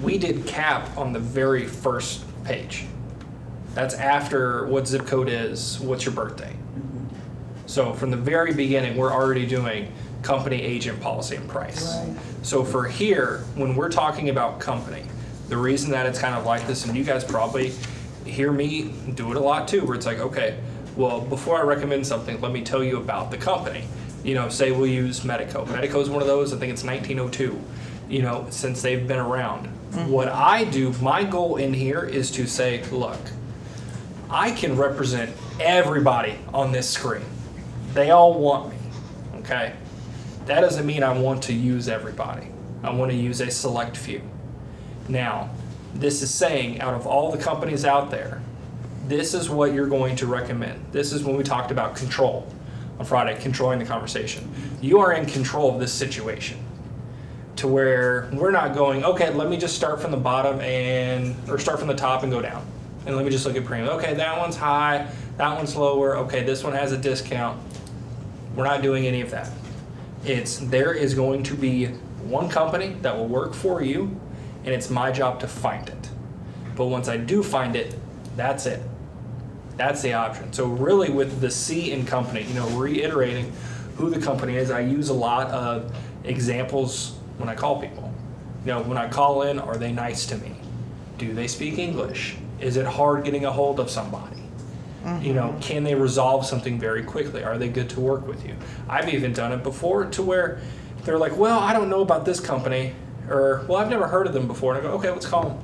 we did cap on the very first page. That's after what zip code is, what's your birthday. So from the very beginning, we're already doing company, agent, policy, and price. Right. So for here, when we're talking about company, the reason that it's kind of like this, and you guys probably hear me do it a lot too, where it's like, okay, well, before I recommend something, let me tell you about the company. You know, say we'll use Medico. Medico is one of those, I think it's 1902, you know, since they've been around. What I do, my goal in here is to say, look, I can represent everybody on this screen. They all want me, okay? That doesn't mean I want to use everybody. I want to use a select few. Now, this is saying out of all the companies out there, this is what you're going to recommend. This is when we talked about control on Friday, controlling the conversation. You are in control of this situation to where we're not going, okay, let me just start from the bottom or start from the top and go down. And let me just look at premium. Okay, that one's high, that one's lower. Okay, this one has a discount. We're not doing any of that. There is going to be one company that will work for you, and it's my job to find it. But once I do find it, that's it. That's the option. So really with the C in company, you know, reiterating who the company is, I use a lot of examples when I call people. You know, when I call in, are they nice to me? Do they speak English? Is it hard getting a hold of somebody? You know, can they resolve something very quickly? Are they good to work with you? I've even done it before to where they're like, well, I don't know about this company, or, well, I've never heard of them before. And I go, okay, let's call them.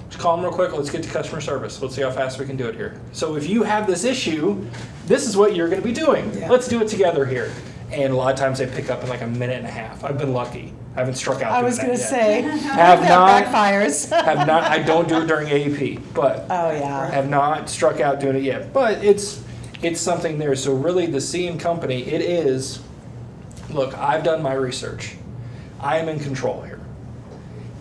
Just call them real quick. Let's get to customer service. Let's see how fast we can do it here. So if you have this issue, this is what you're going to be doing. Yeah. Let's do it together here. And a lot of times they pick up in like a minute and a half. I've been lucky. I haven't struck out. I was going to say, Have that not. backfires. Have not. I don't do it during AAP, but Oh, yeah. have not struck out doing it yet. But it's something there. So really the C in company, it is, look, I've done my research. I am in control here.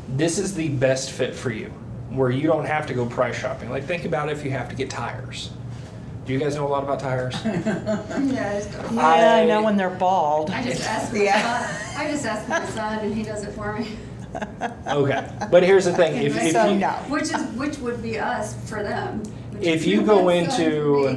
This is the best fit for you, where you don't have to go price shopping. Like think about if you have to get tires. Do you guys know a lot about tires? Yes. Yeah, I know when they're bald. I just asked my son. I just asked my son, and he does it for me. Okay, but here's the thing: if So, you no. Which would be us for them. if you go into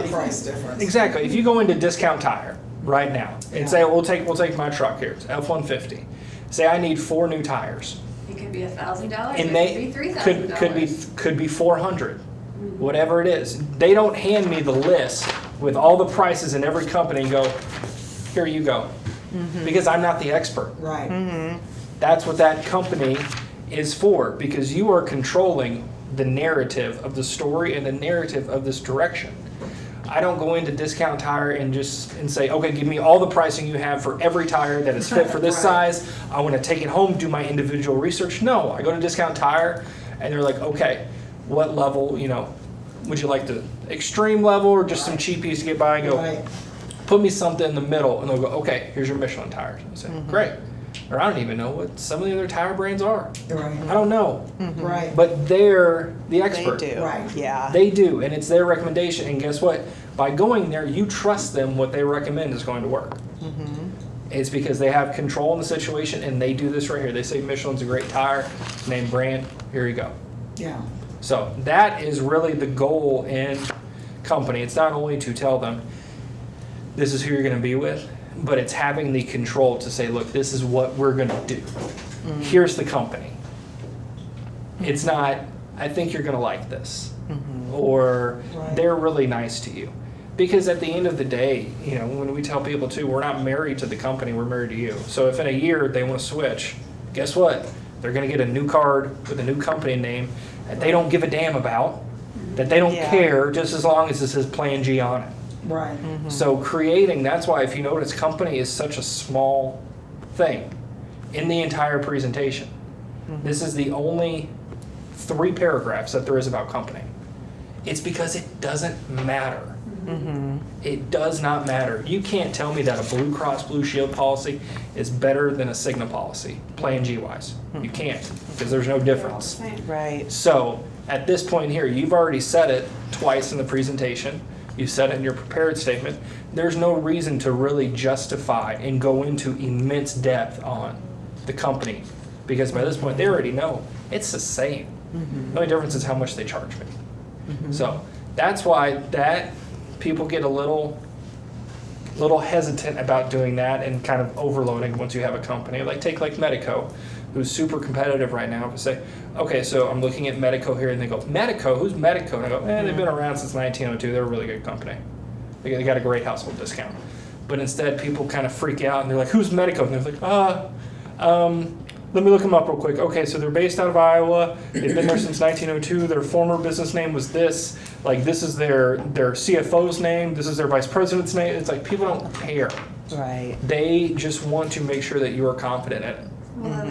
Price difference. exactly if you go into discount tire right now and say we'll take my truck here, it's F-150. Say I need 4 new tires, It could be $1,000. and It they could be $3,000. could be 400, whatever it is. They don't hand me the list with all the prices in every company and go, here you go, because I'm not the expert. Right. That's what that company is for, because you are controlling the narrative of the story and the narrative of this direction. I don't go into Discount Tire and say, okay, give me all the pricing you have for every tire that is fit for this Right. size. I want to take it home, do my individual research. No, I go to Discount Tire and they're like, okay, what level, would you like the extreme level or just some cheapies to get by? And go, Right. put me something in the middle, and they'll go, okay, here's your Michelin tires. I say, great. Or I don't even know what some of the other tire brands are. Right. I don't know. Right. But they're the They expert. do. Right. Yeah. They do, and it's their recommendation. And guess what? By going there, you trust them what they recommend is going to work. It's because they have control in the situation, and they do this right here. They say Michelin's a great tire, name brand, here you go. Yeah. So that is really the goal in company. It's not only to tell them this is who you're going to be with, but it's having the control to say, look, this is what we're going to do. Here's the company. It's not, I think you're going to like this, or Right. they're really nice to you. Because at the end of the day, when we tell people too, we're not married to the company, we're married to you. So if in a year they want to switch, guess what? They're going to get a new card with a new company name that they don't give a damn about, that they don't Yeah. care, just as long as it says Plan G on it. Right. So that's why if you notice, company is such a small thing in the entire presentation. This is the only 3 paragraphs that there is about company. It's because it doesn't matter. It does not matter. You can't tell me that a Blue Cross Blue Shield policy is better than a Cigna policy, Plan G wise. You can't, because there's no difference. Right. So at this point here, you've already said it twice in the presentation. You said it in your prepared statement. There's no reason to really justify and go into immense depth on the company because by this point they already know it's the same. The only difference is how much they charge me. So that's why that people get a little hesitant about doing that and kind of overloading once you have a company. Like take like Medico, who's super competitive right now. To say, okay, so I'm looking at Medico here, and they go, Medico, who's Medico? And I go, they've been around since 1902. They're a really good company. They got a great household discount. But instead, people kind of freak out, and they're like, who's Medico? And they're like, let me look them up real quick. Okay, so they're based out of Iowa. They've been there since 1902. Their former business name was this. Like, this is their CFO's name. This is their vice president's name. It's like people don't care. Right. They just want to make sure that you are confident in it. Well,